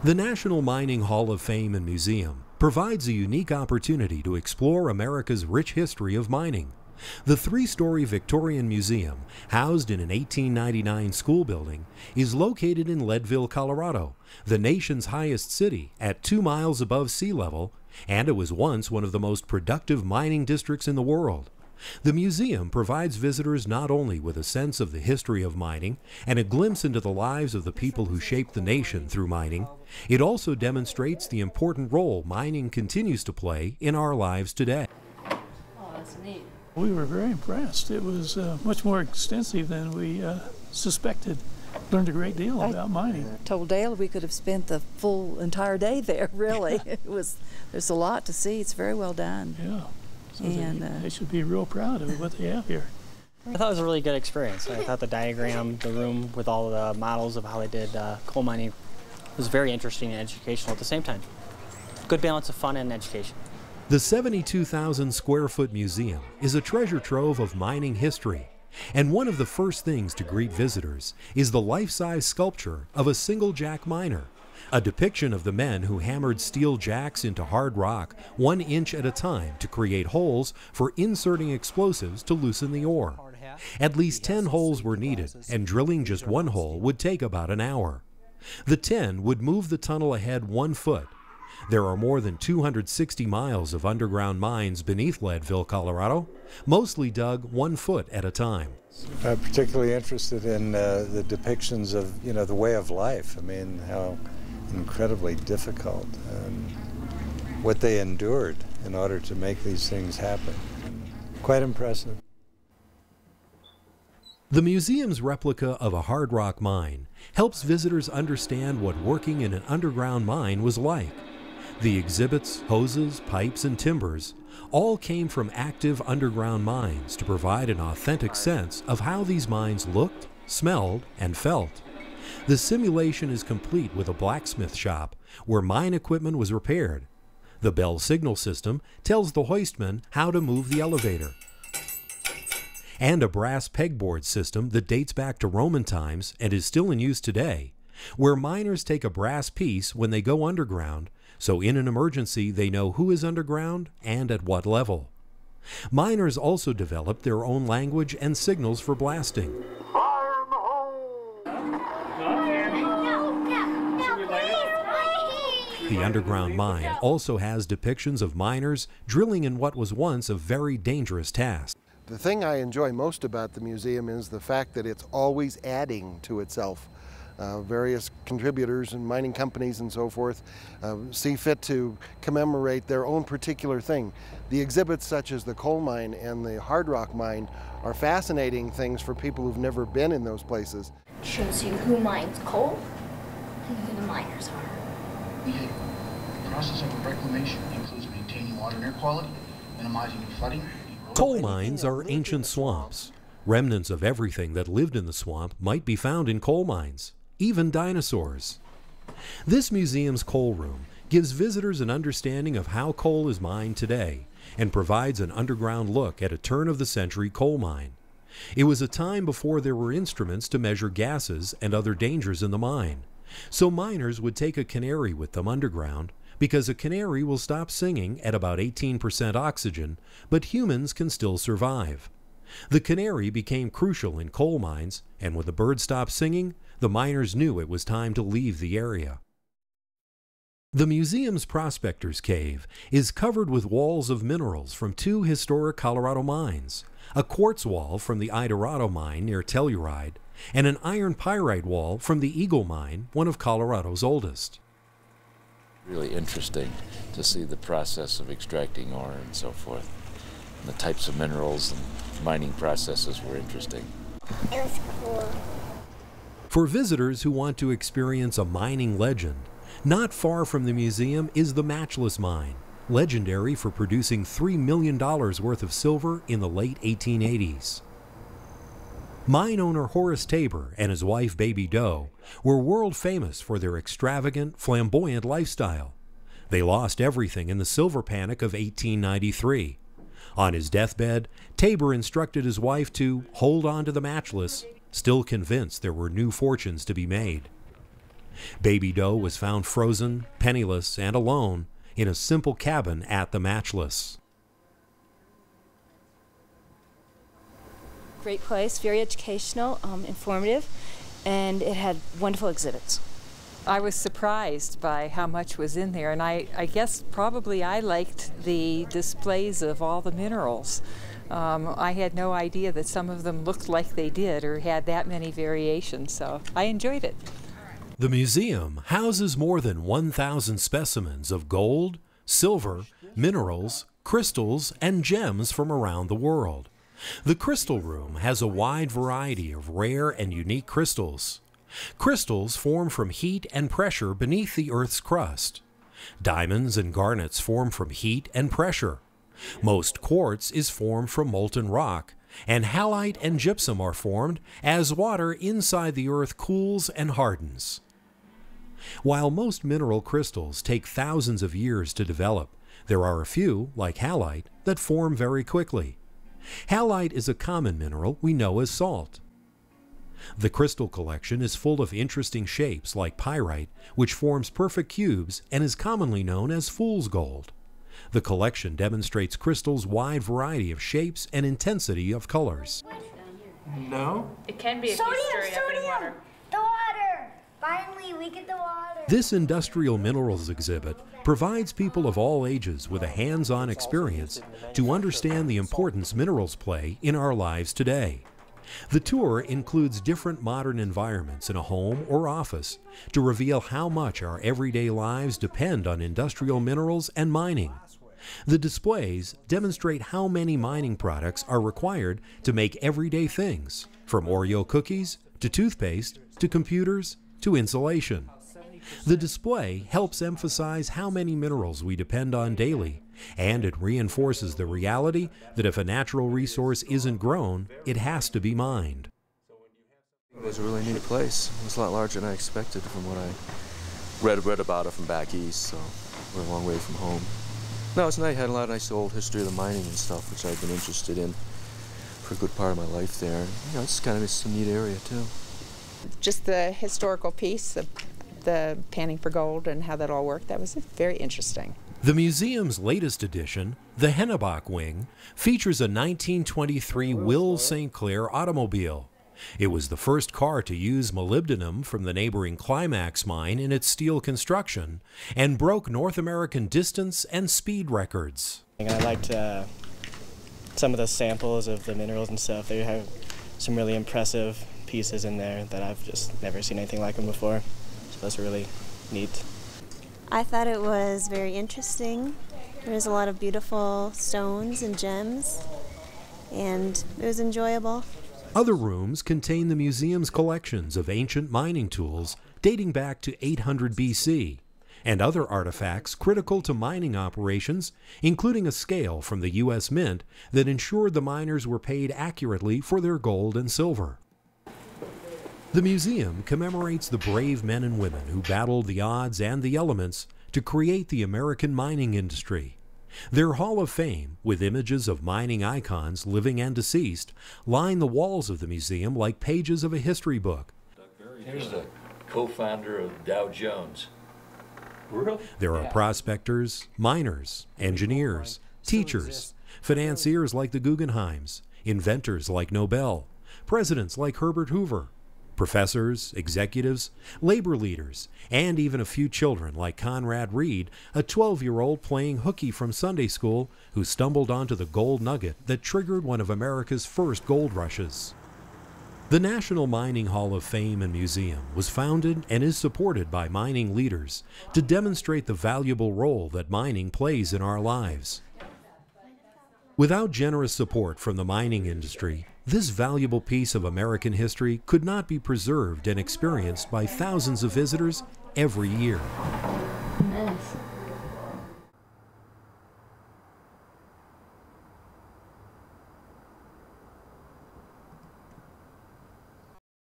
The National Mining Hall of Fame and Museum provides a unique opportunity to explore America's rich history of mining. The three-story Victorian Museum, housed in an 1899 school building, is located in Leadville, Colorado, the nation's highest city at 2 miles above sea level, and it was once one of the most productive mining districts in the world. The museum provides visitors not only with a sense of the history of mining and a glimpse into the lives of the people who shaped the nation through mining, it also demonstrates the important role mining continues to play in our lives today. Oh, that's neat. We were very impressed. It was much more extensive than we suspected. Learned a great deal about mining. Told Dale we could have spent the full entire day there, really. There's a lot to see. It's very well done. Yeah. So And they should be real proud of what they have here. I thought it was a really good experience. I thought the diagram, the room with all the models of how they did coal mining was very interesting and educational at the same time. Good balance of fun and education. The 72,000 square foot museum is a treasure trove of mining history, and one of the first things to greet visitors is the life-size sculpture of a single jack miner, a depiction of the men who hammered steel jacks into hard rock 1 inch at a time to create holes for inserting explosives to loosen the ore. At least 10 holes were needed, and drilling just 1 hole would take about an hour. The 10 would move the tunnel ahead 1 foot. There are more than 260 miles of underground mines beneath Leadville, Colorado, mostly dug 1 foot at a time. I'm particularly interested in the depictions of, the way of life. I mean, how incredibly difficult and what they endured in order to make these things happen. Quite impressive. The museum's replica of a hard rock mine helps visitors understand what working in an underground mine was like. The exhibits, hoses, pipes, and timbers all came from active underground mines to provide an authentic sense of how these mines looked, smelled, and felt. The simulation is complete with a blacksmith shop where mine equipment was repaired. The bell signal system tells the hoistman how to move the elevator. And a brass pegboard system that dates back to Roman times and is still in use today, where miners take a brass piece when they go underground, so in an emergency they know who is underground and at what level. Miners also developed their own language and signals for blasting. The underground mine also has depictions of miners drilling in what was once a very dangerous task. The thing I enjoy most about the museum is the fact that it's always adding to itself. Various contributors and mining companies and so forth see fit to commemorate their own particular thing. The exhibits such as the coal mine and the hard rock mine are fascinating things for people who've never been in those places. It shows you who mines coal and who the miners are. The process of reclamation includes maintaining water and air quality, minimizing flooding. Coal mines are ancient swamps. Remnants of everything that lived in the swamp might be found in coal mines, even dinosaurs. This museum's coal room gives visitors an understanding of how coal is mined today and provides an underground look at a turn-of-the-century coal mine. It was a time before there were instruments to measure gases and other dangers in the mine, so miners would take a canary with them underground because a canary will stop singing at about 18% oxygen, but humans can still survive. The canary became crucial in coal mines, and when the bird stopped singing, the miners knew it was time to leave the area. The museum's Prospector's Cave is covered with walls of minerals from 2 historic Colorado mines, a quartz wall from the Idorado mine near Telluride, and an iron pyrite wall from the Eagle mine, one of Colorado's oldest. Really interesting to see the process of extracting ore and so forth. And the types of minerals and mining processes were interesting. It was cool. For visitors who want to experience a mining legend, not far from the museum is the Matchless Mine, legendary for producing $3 million worth of silver in the late 1880s. Mine owner Horace Tabor and his wife Baby Doe were world famous for their extravagant, flamboyant lifestyle. They lost everything in the silver panic of 1893. On his deathbed, Tabor instructed his wife to hold on to the Matchless, still convinced there were new fortunes to be made. Baby Doe was found frozen, penniless, and alone in a simple cabin at the Matchless. Great place, very educational, informative, and it had wonderful exhibits. I was surprised by how much was in there, and I guess probably I liked the displays of all the minerals. I had no idea that some of them looked like they did or had that many variations, so I enjoyed it. The museum houses more than 1,000 specimens of gold, silver, minerals, crystals, and gems from around the world. The Crystal Room has a wide variety of rare and unique crystals. Crystals form from heat and pressure beneath the Earth's crust. Diamonds and garnets form from heat and pressure. Most quartz is formed from molten rock, and halite and gypsum are formed as water inside the Earth cools and hardens. While most mineral crystals take thousands of years to develop, there are a few, like halite, that form very quickly. Halite is a common mineral we know as salt. The crystal collection is full of interesting shapes like pyrite, which forms perfect cubes and is commonly known as fool's gold. The collection demonstrates crystals' wide variety of shapes and intensity of colors. No? It can be if you stir it up in water. The water! Finally, we get the water! This industrial minerals exhibit provides people of all ages with a hands-on experience to understand the importance minerals play in our lives today. The tour includes different modern environments in a home or office to reveal how much our everyday lives depend on industrial minerals and mining. The displays demonstrate how many mining products are required to make everyday things, from Oreo cookies to toothpaste to computers to insulation. The display helps emphasize how many minerals we depend on daily, and it reinforces the reality that if a natural resource isn't grown, it has to be mined. It was a really neat place. It was a lot larger than I expected from what I read about it from back east, so we're a long way from home. No, it's nice. It had a lot of nice old history of the mining and stuff, which I've been interested in for a good part of my life there. And, you know, it's kind of a neat area, too. Just the historical piece, the panning for gold and how that all worked, that was very interesting. The museum's latest edition, the Hennebach Wing, features a 1923 Will St. Clair automobile. It was the first car to use molybdenum from the neighboring Climax mine in its steel construction and broke North American distance and speed records. I liked some of the samples of the minerals and stuff. They have some really impressive pieces in there that I've just never seen anything like them before. So that's really neat. I thought it was very interesting. There was a lot of beautiful stones and gems, and it was enjoyable. Other rooms contain the museum's collections of ancient mining tools dating back to 800 BC, and other artifacts critical to mining operations, including a scale from the U.S. Mint that ensured the miners were paid accurately for their gold and silver. The museum commemorates the brave men and women who battled the odds and the elements to create the American mining industry. Their Hall of Fame, with images of mining icons, living and deceased, line the walls of the museum like pages of a history book. Here's the co-founder of Dow Jones. There are prospectors, miners, engineers, teachers, financiers like the Guggenheims, inventors like Nobel, presidents like Herbert Hoover, professors, executives, labor leaders, and even a few children like Conrad Reed, a 12-year-old playing hooky from Sunday school who stumbled onto the gold nugget that triggered one of America's first gold rushes. The National Mining Hall of Fame and Museum was founded and is supported by mining leaders to demonstrate the valuable role that mining plays in our lives. Without generous support from the mining industry, this valuable piece of American history could not be preserved and experienced by thousands of visitors every year. Yes.